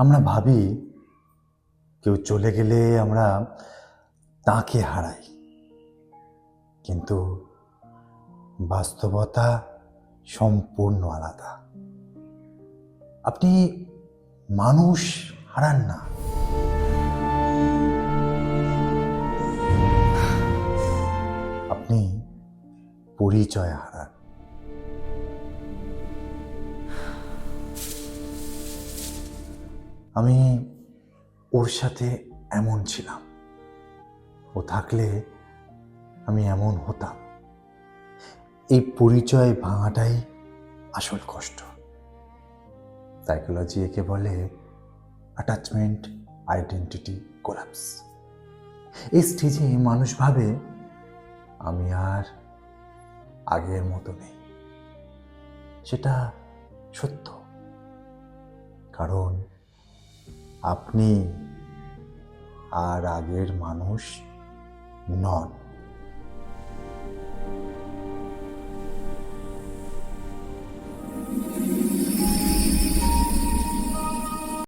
আমরা ভাবি কেউ চলে গেলে আমরা তাকে হারাই, কিন্তু বাস্তবতা সম্পূর্ণ আলাদা। আপনি মানুষ হারান না, আপনি পরিচয় হারান। আমি ওর সাথে এমন ছিলাম, ও থাকলে আমি এমন হতাম। এই পরিচয় ভাঙাটাই আসল কষ্ট। সাইকোলজি একে বলে অ্যাটাচমেন্ট আইডেন্টিটি কোলাপস। এই স্টেজে মানুষ ভাবে আমি আর আগের মতো নেই। সেটা সত্য, কারণ আপনি আর আগের মানুষ নন।